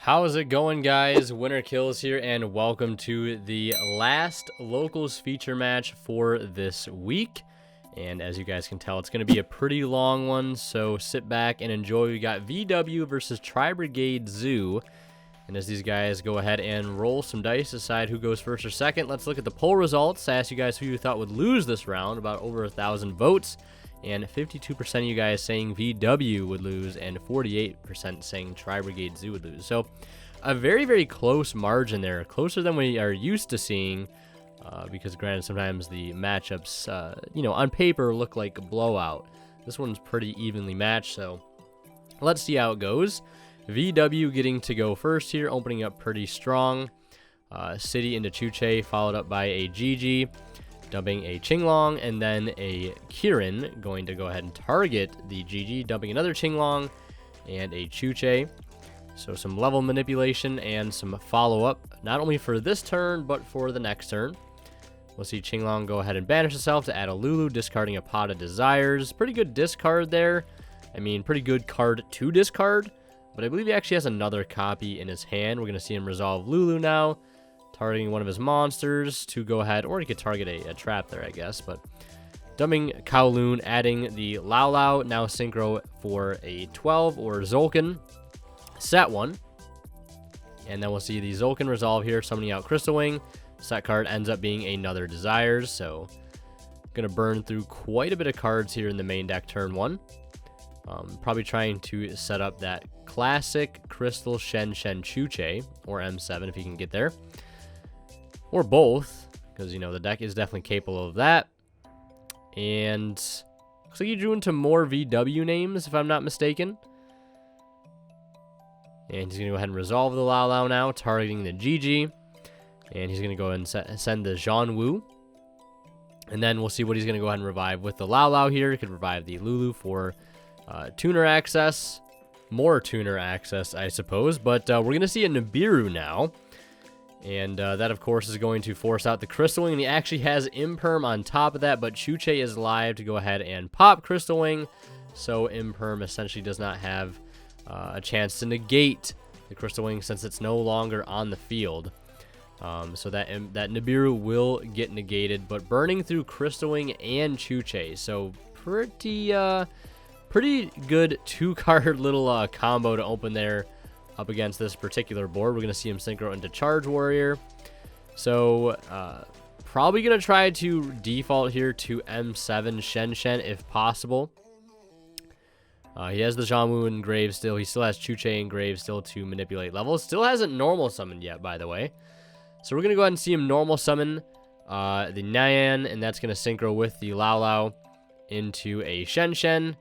How's it going, guys? Winner Kills here, and welcome to the last locals feature match for this week. And as you guys can tell, it's going to be a pretty long one, so sit back and enjoy. We got VW versus Tri-Brigade Zoo. And as these guys go ahead and roll some dice, decide who goes first or second, let's look at the poll results. I asked you guys who you thought would lose this round, about over 1,000 votes. And 52% of you guys saying VW would lose, and 48% saying Tri-Brigade Zoo would lose. So a very, very close margin there, closer than we are used to seeing, because granted, sometimes the matchups, on paper look like a blowout. This one's pretty evenly matched, so let's see how it goes. VW getting to go first here, opening up pretty strong. City into Chuche, followed up by a GG. Dumping a Qinglong, and then a Kirin going to go ahead and target the GG, dumping another Qinglong and a Chuche. So some level manipulation and some follow-up, not only for this turn, but for the next turn. We'll see Qinglong go ahead and banish itself to add a Lulu, discarding a Pot of Desires. Pretty good discard there. I mean, pretty good card to discard, but I believe he actually has another copy in his hand. We're going to see him resolve Lulu now, targeting one of his monsters to go ahead, or he could target a trap there, I guess, but dumping Kowloon, adding the Lao Lao, now synchro for a 12, or Zolkin, set one, and then we'll see the Zolkin resolve here, summoning out Crystal Wing. Set card ends up being another Desires, so gonna burn through quite a bit of cards here in the main deck turn one. Probably trying to set up that classic Crystal Shen Chuche, or M7 if he can get there. Or both, because, the deck is definitely capable of that. And looks like he drew into more VW names, if I'm not mistaken. And he's going to go ahead and resolve the Lao Lao now, targeting the GG. And he's going to go ahead and send the Zhanwu. And then we'll see what he's going to go ahead and revive with the Lao Lao here. He could revive the Lulu for tuner access. More tuner access, I suppose. But we're going to see a Nibiru now. And that, of course, is going to force out the Crystal Wing. And he actually has Imperm on top of that, but Chuche is live to go ahead and pop Crystal Wing. So Imperm essentially does not have a chance to negate the Crystal Wing since it's no longer on the field. So that Nibiru will get negated, but burning through Crystal Wing and Chuche. So pretty good two-card little combo to open there. Up against this particular board. We're going to see him synchro into Charge Warrior. So, probably going to try to default here to M7 Shen if possible. He has the Zhanwu engraved still. He still has Chuche engraved still to manipulate levels. Still hasn't normal summoned yet, by the way. So, we're going to go ahead and see him normal summon the Nyan, and that's going to synchro with the Lao Lao into a Shen.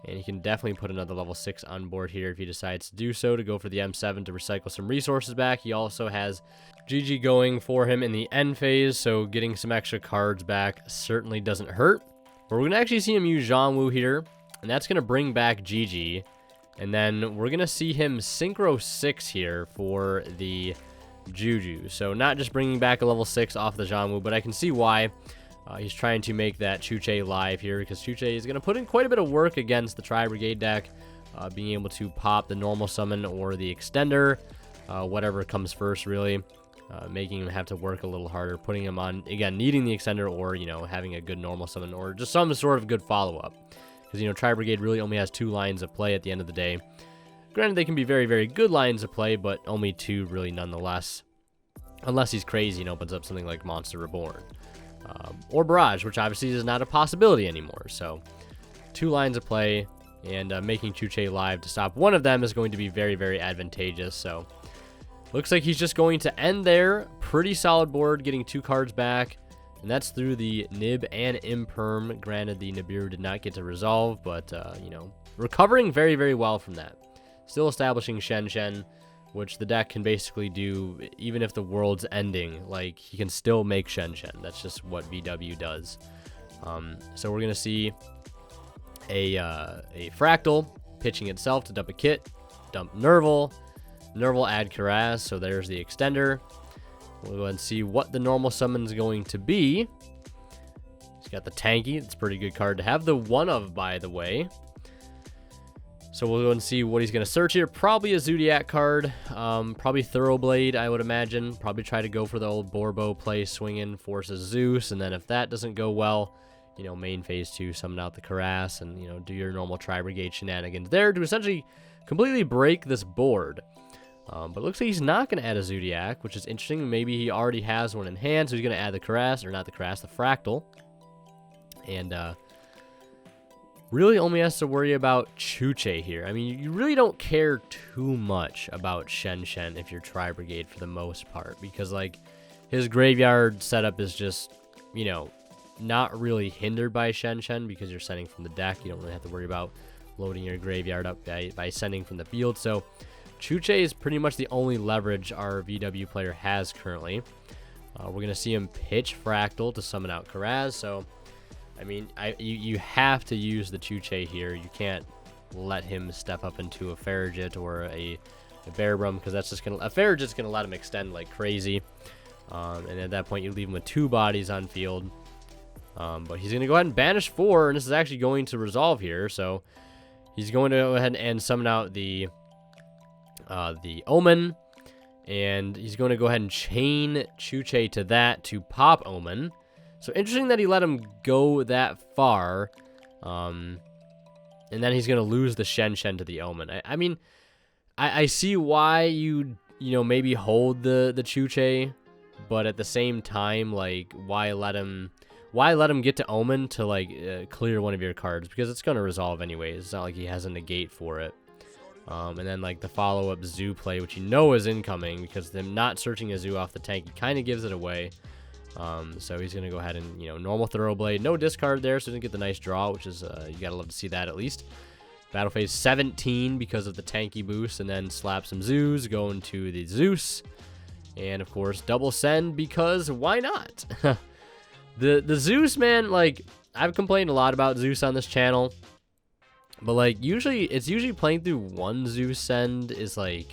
And he can definitely put another level 6 on board here if he decides to do so, to go for the M7 to recycle some resources back. He also has GG going for him in the end phase, so getting some extra cards back certainly doesn't hurt. But we're going to actually see him use Zhanwu here, and that's going to bring back GG. And then we're going to see him Synchro 6 here for the Juju. So not just bringing back a level 6 off the Zhanwu, but I can see why. He's trying to make that Chuche live here, because Chuche is going to put in quite a bit of work against the Tri-Brigade deck, being able to pop the normal summon or the extender, whatever comes first, really, making him have to work a little harder, putting him on, again, needing the extender or, having a good normal summon or just some sort of good follow-up, because, Tri-Brigade really only has 2 lines of play at the end of the day. Granted, they can be very, very good lines of play, but only 2 really nonetheless, unless he's crazy and opens up something like Monster Reborn. Or Barrage, which obviously is not a possibility anymore. So 2 lines of play, and making Chuche live to stop one of them is going to be very, very advantageous. So looks like he's just going to end there. Pretty solid board, getting 2 cards back, and that's through the Nib and Imperm. Granted, the Nibiru did not get to resolve, but recovering very, very well from that. Still establishing Shen, which the deck can basically do even if the world's ending. Like, he can still make Shen. That's just what VW does. So we're going to see a Fractal pitching itself to dump a Kit, dump Nerval, add Karaz, so there's the extender. We'll go ahead and see what the normal summon's going to be. He's got the Tanky, it's a pretty good card to have. The one of, by the way. So we'll go and see what he's going to search here. Probably a Zodiac card. Probably Thoroughblade, I would imagine. Probably try to go for the old Borbo play, swing in, forces Zeus. And then if that doesn't go well, you know, main phase 2, summon out the Karas and, you know, do your normal Tri-Brigade shenanigans there to essentially completely break this board. But it looks like he's not going to add a Zodiac, which is interesting. Maybe he already has one in hand, so he's going to add the Karas, or not the Karas, the Fractal. And, really only has to worry about Chuche here. I mean, you really don't care too much about Shen Shen if you're Tri-Brigade for the most part, because, like, his graveyard setup is just, you know, not really hindered by Shen Shen because you're sending from the deck. You don't really have to worry about loading your graveyard up by sending from the field. So Chuche is pretty much the only leverage our VW player has currently. We're going to see him pitch Fractal to summon out Karaz, so I mean, you have to use the Chuche here. You can't let him step up into a Farragut or a Bearbrum, because that's just a Farragut's gonna let him extend like crazy. And at that point, you leave him with 2 bodies on field. But he's gonna go ahead and banish 4, and this is actually going to resolve here. So he's going to go ahead and summon out the Omen, and he's going to go ahead and chain Chuche to that to pop Omen. So interesting that he let him go that far. And then he's going to lose the Shen Shen to the Omen. I mean, I see why you know, maybe hold the Chuche, but at the same time, like, why let him get to Omen to, like, clear one of your cards? Because it's going to resolve anyways. It's not like he has a negate for it. And then, like, the follow-up Zoo play, which you know is incoming, because them not searching a Zoo off the tank, he kind of gives it away. So he's going to go ahead and, you know, normal Thoroughblade. No discard there, so he didn't get the nice draw, which is, you got to love to see that at least. Battle phase 17 because of the tanky boost, and then slap some Zoos, going to the Zeus. And, of course, double send because why not? The Zeus, man, like, I've complained a lot about Zeus on this channel. But, like, it's usually playing through 1 Zeus send is, like,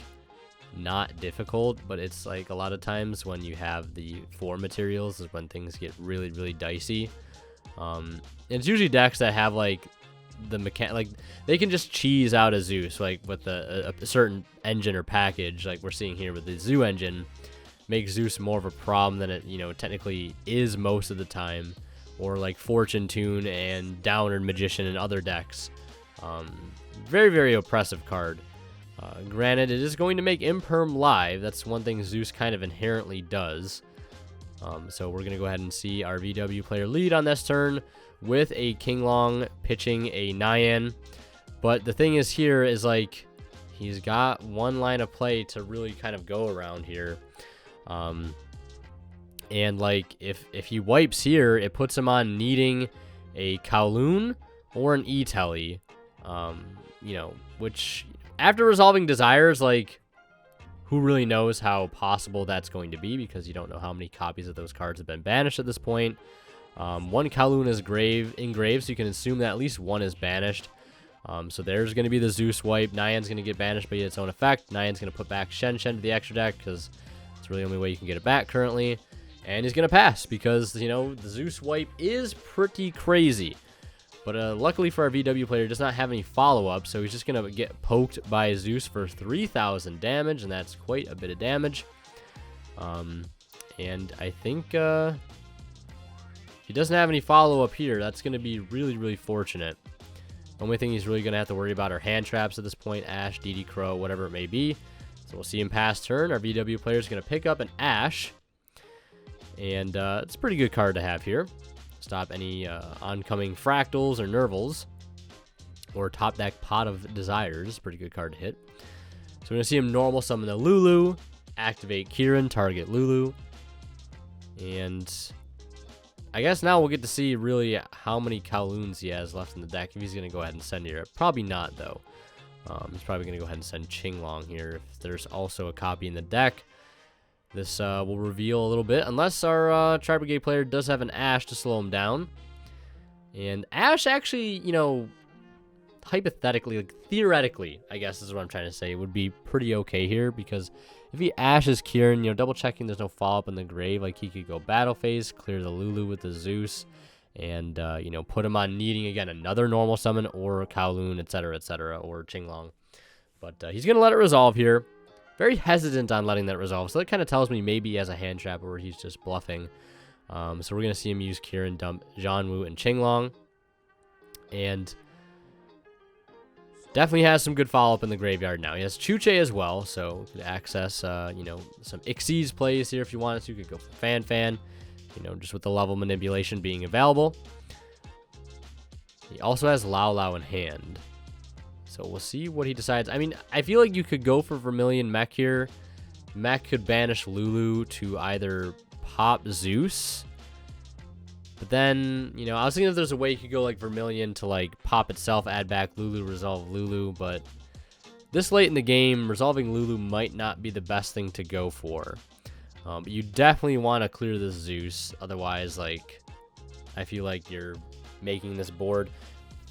not difficult, but it's like a lot of times when you have the 4 materials is when things get really, really dicey. It's usually decks that have like the like they can just cheese out a Zeus, like with a certain engine or package, like we're seeing here with the Zoo engine, makes Zeus more of a problem than it, you know, technically is most of the time, or like Fortune Tune and Downer Magician and other decks. Very, very oppressive card. Granted, it is going to make Imperm live. That's one thing Zeus kind of inherently does. So we're going to go ahead and see our VW player lead on this turn with a King Long pitching a Nyan. But the thing is here is, like, he's got one line of play to really kind of go around here. And, like, if he wipes here, it puts him on needing a Kowloon or an E-Telly. You know, which, after resolving Desires, like, who really knows how possible that's going to be, because you don't know how many copies of those cards have been banished at this point. 1 Kowloon is engraved, so you can assume that at least 1 is banished. So there's going to be the Zeus wipe. Nyan's going to get banished by its own effect. Nyan's going to put back Shen Shen to the extra deck, because it's really the only way you can get it back currently. And he's going to pass, because, you know, the Zeus wipe is pretty crazy. But luckily for our VW player, does not have any follow-up, so he's just going to get poked by Zeus for 3,000 damage, and that's quite a bit of damage. And I think he doesn't have any follow-up here. That's going to be really, really fortunate. Only thing he's really going to have to worry about are hand traps at this point, Ash, DD Crow, whatever it may be. So we'll see him pass turn. Our VW player is going to pick up an Ash, and it's a pretty good card to have here. Stop any oncoming Fractals or Nervals, or top deck Pot of Desires. Pretty good card to hit. So we're going to see him normal summon the Lulu, activate Kieran, target Lulu, and I guess now we'll get to see really how many Kowloons he has left in the deck, if he's going to go ahead and send here. Probably not, though. He's probably going to go ahead and send Qinglong here. If there's also a copy in the deck, this will reveal a little bit, unless our Tri-Brigade player does have an Ash to slow him down. And Ash actually, you know, hypothetically, like theoretically, I guess is what I'm trying to say, would be pretty okay here, because if he Ashes Kieran, you know, double checking there's no follow-up in the grave, like he could go battle phase, clear the Lulu with the Zeus, and you know, put him on needing again another normal summon or Kowloon, etc., or Qinglong. But he's gonna let it resolve here. Very hesitant on letting that resolve, so that kind of tells me maybe he has a hand trap or he's just bluffing. So we're gonna see him use Kieran, dump Zhanwu, and Qinglong, and definitely has some good follow-up in the graveyard now. He has Chuche as well, so you could access, you know, some Xyz plays here if you wanted to. You could go for Fan, you know, just with the level manipulation being available. He also has Lao in hand, so we'll see what he decides. I mean, I feel like you could go for Vermilion Mech here. Mech could banish Lulu to either pop Zeus, but then, you know, I was thinking if there's a way you could go like Vermilion to like pop itself, add back Lulu, resolve Lulu, but this late in the game, resolving Lulu might not be the best thing to go for. But you definitely want to clear this Zeus, otherwise, like, I feel like you're making this board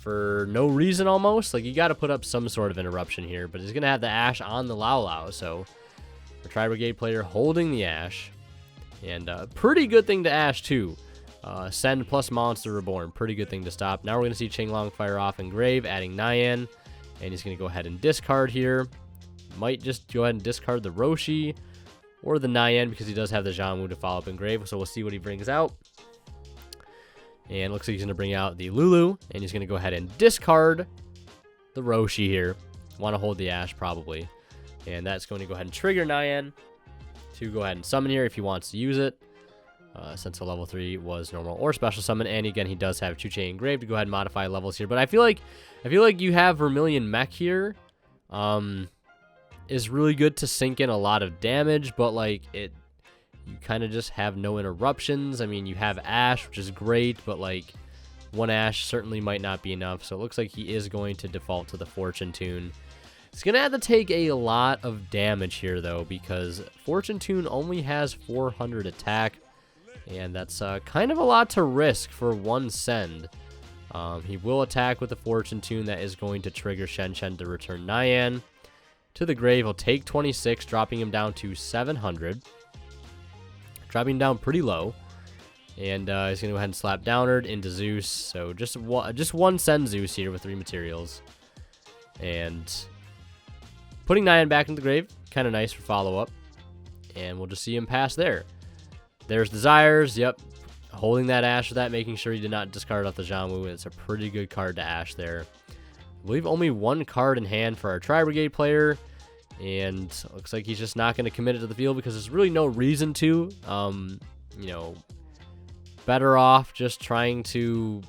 for no reason almost. Like, you got to put up some sort of interruption here, but he's going to have the Ash on the Lao, so the Tri-Brigade player holding the Ash, and pretty good thing to Ash too. Send plus Monster Reborn. Pretty good thing to stop. Now we're going to see Qinglong fire off Engrave, adding Nyan. And he's going to go ahead and discard here. Might just go ahead and discard the Roshi or the Nyan because he does have the Zhanwu to follow up Engrave. So we'll see what he brings out. And looks like he's going to bring out the Lulu. And he's going to go ahead and discard the Roshi here. Want to hold the Ash probably. And that's going to go ahead and trigger Nyan to go ahead and summon here if he wants to use it. Since the level 3 was normal or special summon, and again he does have Chuche engraved to go ahead and modify levels here. But I feel like you have Vermilion Mech here, is really good to sink in a lot of damage, but like you kind of just have no interruptions. I mean, you have Ash, which is great, but like one Ash certainly might not be enough. So it looks like he is going to default to the Fortune Tune. He's gonna have to take a lot of damage here though, because Fortune Tune only has 400 attack. And that's kind of a lot to risk for one send. He will attack with the Fortune Tune that is going to trigger Shen to return Nyan to the grave. He'll take 26, dropping him down to 700. Dropping him down pretty low. And he's going to go ahead and slap Downward into Zeus. So just one send Zeus here with 3 materials. And putting Nyan back into the grave. Kind of nice for follow-up. And we'll just see him pass there. There's Desires, yep. Holding that Ash with that, making sure he did not discard off the Zhanwu. It's a pretty good card to Ash there. I believe only 1 card in hand for our Tri-Brigade player. And looks like he's just not going to commit it to the field because there's really no reason to. You know, better off just trying to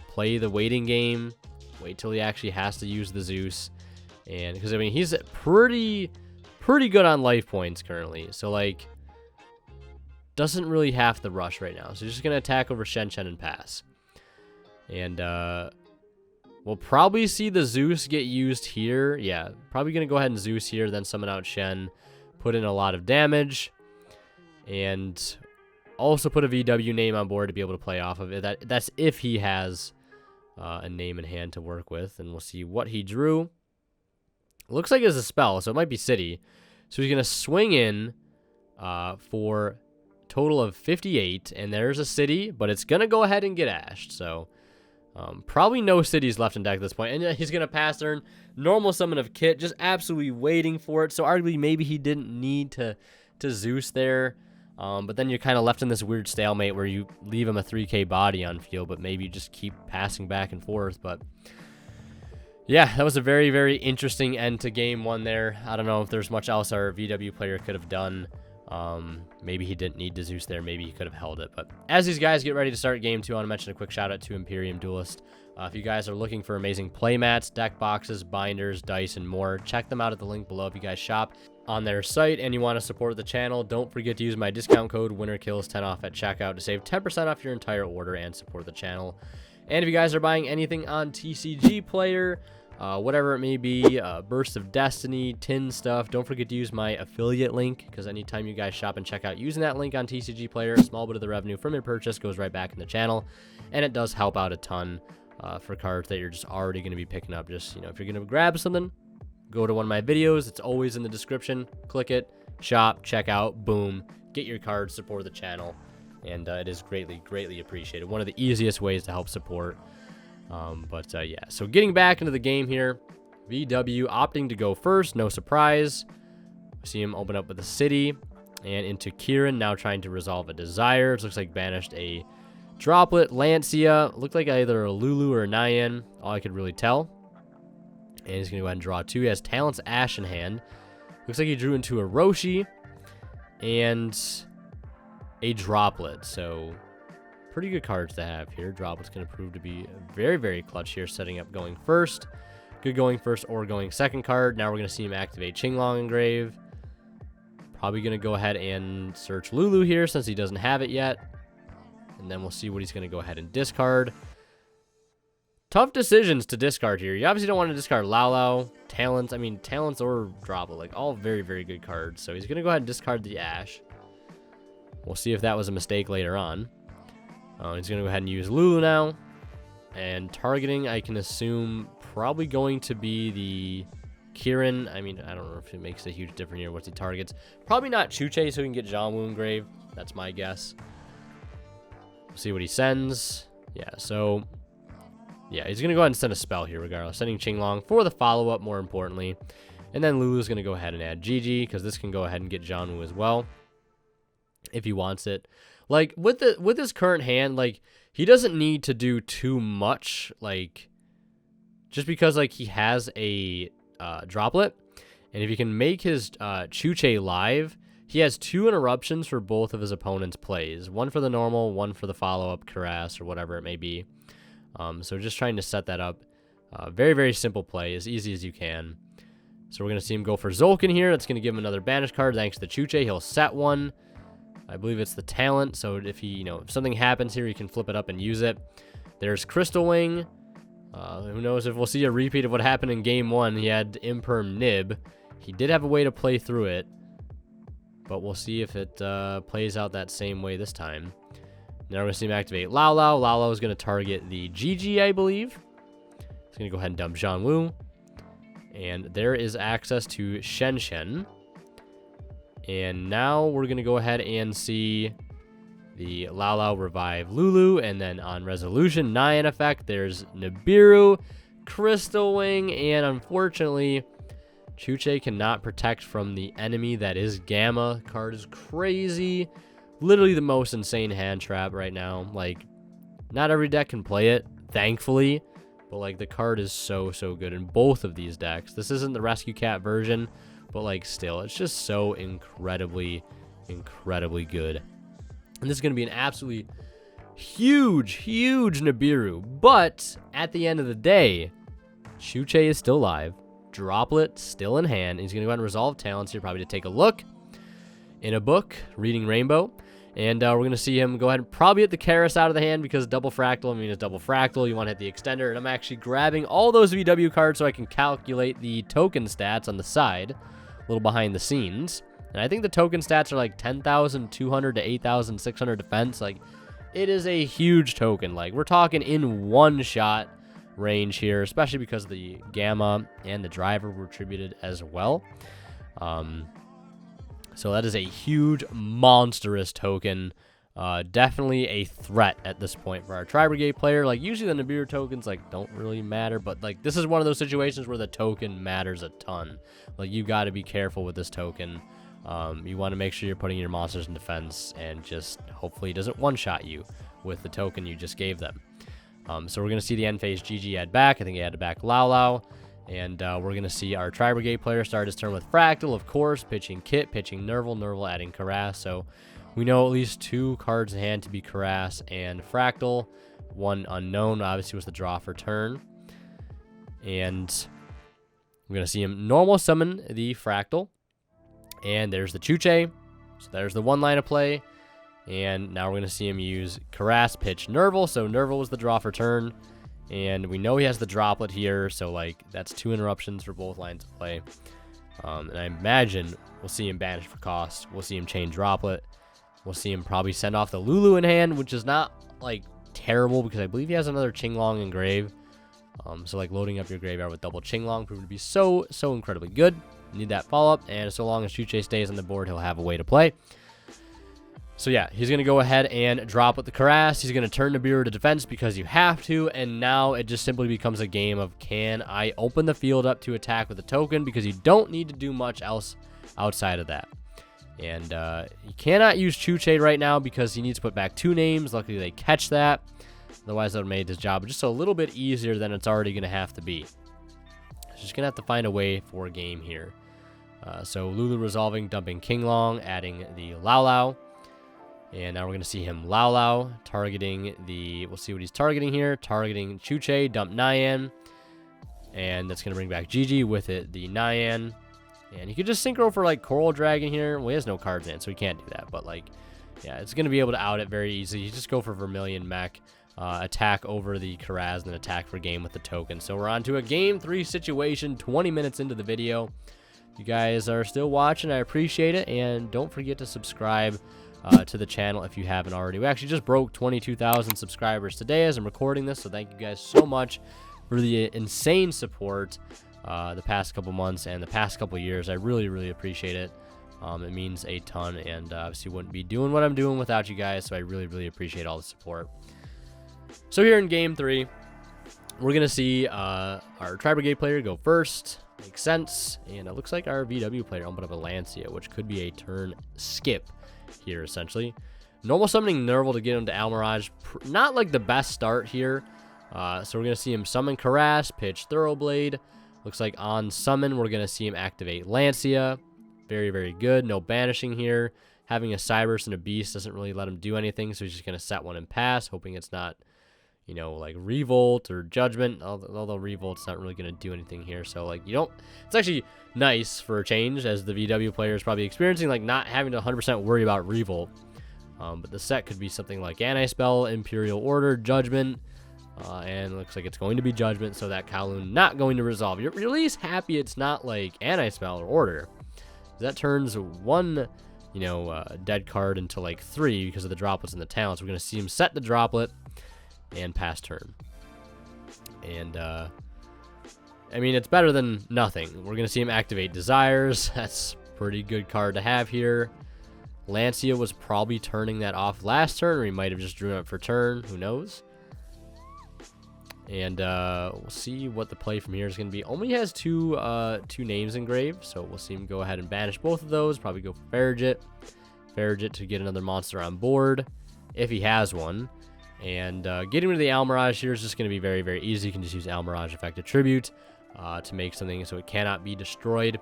play the waiting game. Wait till he actually has to use the Zeus. And because, I mean, he's pretty good on life points currently. So, like, doesn't really have to rush right now. So he's just going to attack over Shen and pass. And we'll probably see the Zeus get used here. Yeah, probably going to go ahead and Zeus here, then summon out Shen. Put in a lot of damage. And also put a VW name on board to be able to play off of it. That's if he has a name in hand to work with. And we'll see what he drew. Looks like it's a spell, so it might be City. So he's going to swing in for total of 58, and there's a City, but it's gonna go ahead and get ashed. So probably no Cities left in deck at this point, and he's gonna pass turn, normal summon of Kit, just absolutely waiting for it. So arguably maybe he didn't need to Zeus there, but then you're kind of left in this weird stalemate where you leave him a 3k body on field, but maybe you just keep passing back and forth. But yeah, that was a very, very interesting end to game 1 there. I don't know if there's much else our VW player could have done. Maybe he didn't need to Zeus there. Maybe he could have held it. But as these guys get ready to start game 2, I want to mention a quick shout out to Imperium Duelist. If you guys are looking for amazing playmats, deck boxes, binders, dice, and more, check them out at the link below if you guys shop on their site and you want to support the channel. Don't forget to use my discount code WinnerKills10 off at checkout to save 10% off your entire order and support the channel. And if you guys are buying anything on TCG Player, whatever it may be, Burst of Destiny, tin stuff, don't forget to use my affiliate link, because anytime you guys shop and check out using that link on TCG Player, a small bit of the revenue from your purchase goes right back in the channel, and it does help out a ton for cards that you're just already going to be picking up. Just, you know, if you're going to grab something, go to one of my videos. It's always in the description. Click it, shop, check out, boom, get your cards, support the channel. and it is greatly appreciated. One of the easiest ways to help support. Yeah, so getting back into the game here, VW opting to go first, no surprise. See him open up with the city, and into Kieran, now trying to resolve a desire. It looks like banished a Droplet, Lancia, looked like either a Lulu or a Nyan, all I could really tell. And he's going to go ahead and draw 2. He has Talent's Ash in hand. Looks like he drew into a Roshi and a Droplet, so pretty good cards to have here. Droplet's going to prove to be very clutch here, setting up going first. Good going first or going second card. Now we're going to see him activate Qinglong Engrave. Probably going to go ahead and search Lulu here since he doesn't have it yet. And then we'll see what he's going to go ahead and discard. Tough decisions to discard here. You obviously don't want to discard Lao, Talents. I mean, Talents or Droplet, like all very good cards. So he's going to go ahead and discard the Ash. We'll see if that was a mistake later on. He's going to go ahead and use Lulu now. And targeting, I can assume, probably going to be the Kieran. I mean, I don't know if it makes a huge difference here what he targets. Probably not Chuche, so we can get Zhongwu engraved. That's my guess. We'll see what he sends. Yeah, so yeah, he's going to go ahead and send a spell here regardless. Sending Qinglong for the follow-up, more importantly. And then Lulu's going to go ahead and add Gigi, because this can go ahead and get Zhongwu as well if he wants it. Like, with his current hand, like, he doesn't need to do too much, like, just because, like, he has a Droplet. And if he can make his Chuche live, he has 2 interruptions for both of his opponent's plays. One for the normal, one for the follow-up Caress or whatever it may be. So just trying to set that up. Very simple play, as easy as you can. So we're going to see him go for Zolkin here. That's going to give him another banish card. Thanks to Chuche, he'll set one. I believe it's the talent, so if he, if something happens here, he can flip it up and use it. There's Crystal Wing. Who knows if we'll see a repeat of what happened in Game 1. He had Imperm Nib. He did have a way to play through it, but we'll see if it plays out that same way this time. Now we're going to see him activate Lao. Lao is going to target the Gigi, I believe. He's going to go ahead and dump Zhongwu. And there is access to Shen. And now we're going to go ahead and see the Lao revive Lulu. And then on Resolution, Nyan effect, there's Nibiru, Crystal Wing, and unfortunately, Chuche cannot protect from the enemy that is Gamma. Card is crazy. Literally the most insane hand trap right now. Like, not every deck can play it, thankfully. But, like, the card is so good in both of these decks. This isn't the Rescue Cat version. But, like, still, it's just so incredibly good. And this is going to be an absolutely huge Nibiru. But, at the end of the day, Chuche is still live. Droplet still in hand. He's going to go ahead and resolve talents here, probably to take a look in a book, Reading Rainbow. And we're going to see him go ahead and probably hit the Karis out of the hand because double fractal. I mean, it's double fractal. You want to hit the extender. And I'm actually grabbing all those VW cards so I can calculate the token stats on the side. A little behind the scenes. And I think the token stats are like 10,200 to 8,600 defense. Like, it is a huge token. Like, we're talking in one shot range here, especially because the Gamma and the driver were attributed as well. So that is a huge, monstrous token. Definitely a threat at this point for our Tri-Brigade player. Like, usually the Nibiru tokens, like, don't really matter. But, like, this is one of those situations where the token matters a ton. Like, you got to be careful with this token. You want to make sure you're putting your monsters in defense and just hopefully it doesn't one-shot you with the token you just gave them. So we're going to see the end phase GG add back. I think he added back Lao. And we're going to see our Tri-Brigade player start his turn with Fractal, of course, pitching Kit, pitching Nerval adding Caress. So we know at least 2 cards in hand to be Caress and Fractal. One unknown, obviously, was the draw for turn. And we're going to see him normal summon the Fractal. And there's the Chuche. So there's the one line of play. And now we're going to see him use Caress, pitch Nerval. So Nerval was the draw for turn. And we know he has the Droplet here, so, like, that's 2 interruptions for both lines of play. And I imagine we'll see him banish for cost. We'll see him chain Droplet. We'll see him probably send off the Lulu in hand, which is not, like, terrible because I believe he has another Qinglong engrave. So, like, loading up your graveyard with double Qinglong proved to be so incredibly good. You need that follow-up, and so long as Chuche stays on the board, he'll have a way to play. So yeah, he's going to go ahead and drop with the Karas. He's going to turn the Bureau to defense because you have to. And now it just simply becomes a game of, can I open the field up to attack with a token? Because you don't need to do much else outside of that. And you cannot use Chuche right now because he needs to put back 2 names. Luckily, they catch that. Otherwise, that would have made his job just a little bit easier than it's already going to have to be. He's just going to have to find a way for a game here. So Lulu resolving, dumping King Long, adding the Lao Lao. And now we're going to see him Lao Lao, targeting the, we'll see what he's targeting here, targeting Chuche, dump Nyan, and that's going to bring back Gigi with it, the Nyan. And he could just synchro for, like, Coral Dragon here. Well, he has no cards in, so he can't do that, but, like, yeah, it's going to be able to out it very easily. You just go for Vermilion Mech, attack over the Karaz, and then attack for game with the token. So we're on to a Game 3 situation, 20 minutes into the video. If you guys are still watching, I appreciate it, and don't forget to subscribe to the channel if you haven't already. We actually just broke 22,000 subscribers today as I'm recording this, so thank you guys so much for the insane support the past couple months and the past couple years. I really, really appreciate it. It means a ton, and obviously wouldn't be doing what I'm doing without you guys, so I really, really appreciate all the support. So here in Game 3, we're going to see our Tri-Brigade player go first. Makes sense. And it looks like our VW player opened up a Lancia, which could be a turn skip here, essentially. Normal summoning Nerval to get him to Almirage. Not like the best start here. So we're going to see him summon Karas, pitch Thoroughblade. Looks like on summon, we're going to see him activate Lancia. Very, very good. No banishing here. Having a Cybers and a Beast doesn't really let him do anything, so he's just going to set one and pass, hoping it's not, you know, like Revolt or Judgment, although Revolt's not really going to do anything here. So, like, you don't, it's actually nice for a change, as the VW player is probably experiencing, like, not having to 100% worry about Revolt. But the set could be something like Anti-Spell, Imperial Order, Judgment, and it looks like it's going to be Judgment, so that Kowloon not going to resolve. You're at least happy it's not like Anti-Spell or Order. That turns one, you know, dead card into like 3 because of the droplets and the talents. We're going to see him set the droplet and pass turn. And, I mean, it's better than nothing. We're going to see him activate Desires. That's a pretty good card to have here. Lancia was probably turning that off last turn, or he might have just drew it up for turn. Who knows? And we'll see what the play from here is going to be. Only has two names engraved, so we'll see him go ahead and banish both of those. Probably go for Farragut to get another monster on board, if he has one. And getting rid of the Almirage here is just going to be very, very easy. You can just use Almirage Effective Tribute to make something so it cannot be destroyed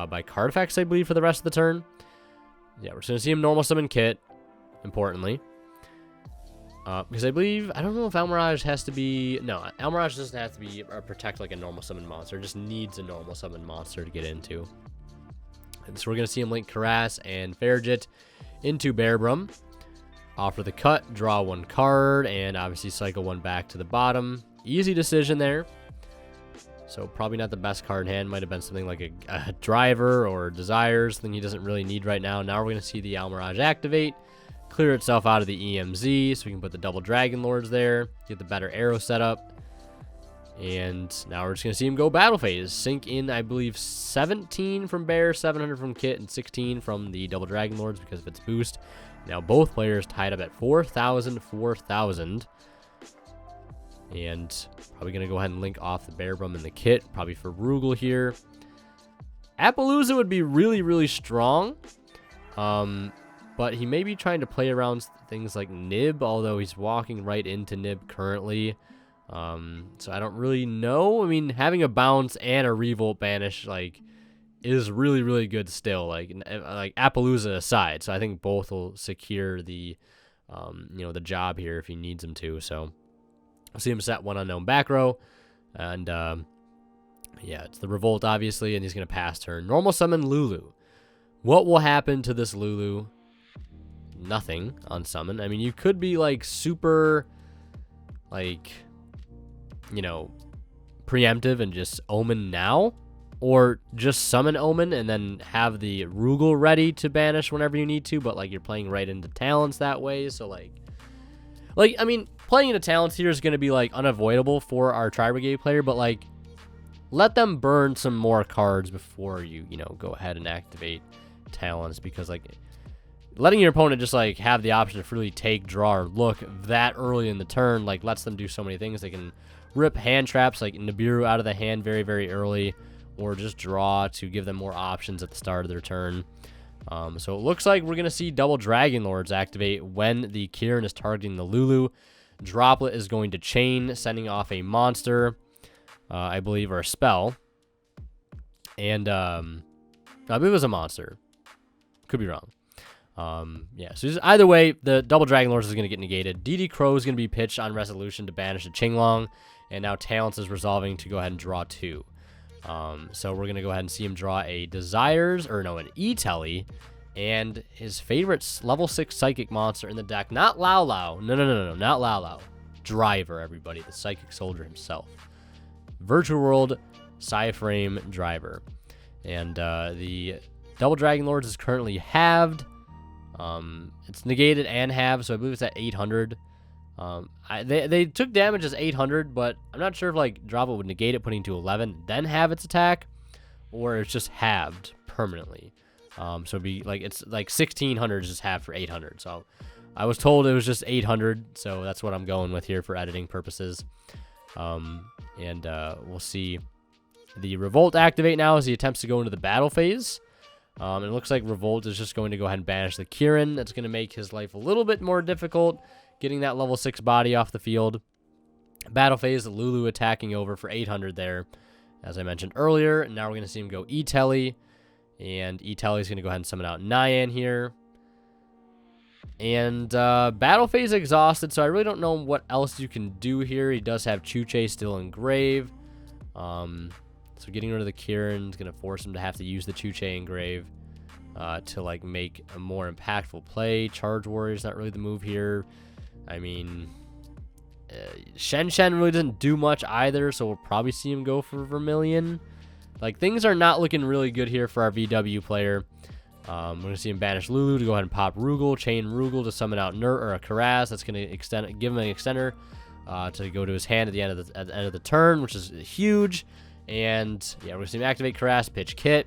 by card effects, I believe, for the rest of the turn. Yeah, we're just going to see him normal summon Kit, importantly. Because I believe, I don't know if Almirage has to be, no, Almirage doesn't have to be or protect like a normal summon monster. It just needs a normal summon monster to get into. And so we're going to see him link Karas and Farragut into Bearbrum. Offer the cut, draw 1 card, and obviously cycle 1 back to the bottom. Easy decision there. So probably not the best card in hand. Might have been something like a Driver or Desires, thing he doesn't really need right now. Now we're going to see the Almirage activate. Clear itself out of the EMZ, so we can put the double Dragon Lords there, get the better arrow set up. And now we're just going to see him go battle phase. Sink in, I believe, 17 from Bear, 700 from Kit, and 16 from the double Dragon Lords because of its boost. Now both players tied up at 4,000, 4,000. And probably going to go ahead and link off the Bearbrum and the Kit, probably for Rugal here. Appaloosa would be really, really strong. But he may be trying to play around things like Nib, although he's walking right into Nib currently. So I don't really know. I mean, having a bounce and a Revolt banish, like, is really, really good still. Like Appaloosa aside. So I think both will secure the, you know, the job here if he needs him to. So I'll see him set 1 unknown back row. And, yeah, it's the Revolt, obviously, and he's going to pass turn. Normal summon Lulu. What will happen to this Lulu? Nothing on summon. I mean, you could be like super, like, you know, preemptive and just Omen now, or just summon Omen and then have the Rugal ready to banish whenever you need to, but like you're playing right into talents that way. So like I mean, playing into talents here is going to be like unavoidable for our Tri-Brigade player, but like let them burn some more cards before you know, go ahead and activate talents, because like letting your opponent just like have the option to freely take, draw, or look that early in the turn like lets them do so many things. They can rip hand traps like Nibiru out of the hand very, very early, or just draw to give them more options at the start of their turn. So it looks like we're going to see double Dragon Lords activate when the Kirin is targeting the Lulu. Droplet is going to chain, sending off a monster, I believe, or a spell. And I believe it was a monster. Could be wrong. Yeah, so either way, the double Dragon Lords is going to get negated. DD Crow is going to be pitched on Resolution to banish the Qinglong. And now Talents is resolving to go ahead and draw 2. So we're going to go ahead and see him draw a Desires, or no, an E-Telly, and his favorite level 6 Psychic monster in the deck. Not Lao Lao. No, not Lao Lao. Driver, everybody. The Psychic Soldier himself. Virtual World Psy-Frame Driver. And the double Dragon Lords is currently halved. It's negated and halved, so I believe it's at 800. They took damage as 800, but I'm not sure if like Droplet would negate it, putting it to 11, then have its attack, or it's just halved permanently. So it'd be like, it's like 1600 is just halved for 800. So I was told it was just 800, so that's what I'm going with here for editing purposes. We'll see the Revolt activate now as he attempts to go into the battle phase. And it looks like Revolt is just going to go ahead and banish the Kirin. That's going to make his life a little bit more difficult, getting that level 6 body off the field. Battle phase, Lulu attacking over for 800 there, as I mentioned earlier. Now we're going to see him go E-Telly, and E-Telly is going to go ahead and summon out Nyan here. And battle phase exhausted, so I really don't know what else you can do here. He does have Chuche still in grave. So getting rid of the Kirin is going to force him to have to use the Chuche engrave to like make a more impactful play. Charge Warrior's not really the move here. I mean, Shen really doesn't do much either, so we'll probably see him go for Vermilion. Like, things are not looking really good here for our VW player. We're going to see him banish Lulu to go ahead and pop Rugal, chain Rugal to summon out or a Karaz. That's going to give him an extender to go to his hand at the end of the turn, which is huge. And yeah, we're going to see him activate Karaz, pitch Kit,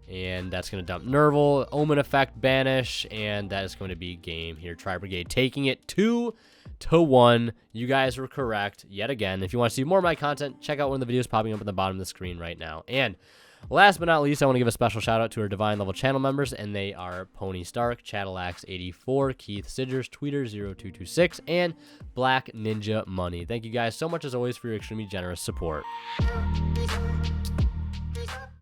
and that's going to dump Nerval, Omen Effect, banish, and that is going to be game here. Tri-Brigade taking it 2-1. You guys were correct yet again. If you want to see more of my content, check out one of the videos popping up at the bottom of the screen right now. And last but not least, I want to give a special shout out to our Divine Level channel members, and they are Pony Stark, Cadillacs84, Keith Sidgers, Tweeter0226, and Black Ninja Money. Thank you guys so much as always for your extremely generous support.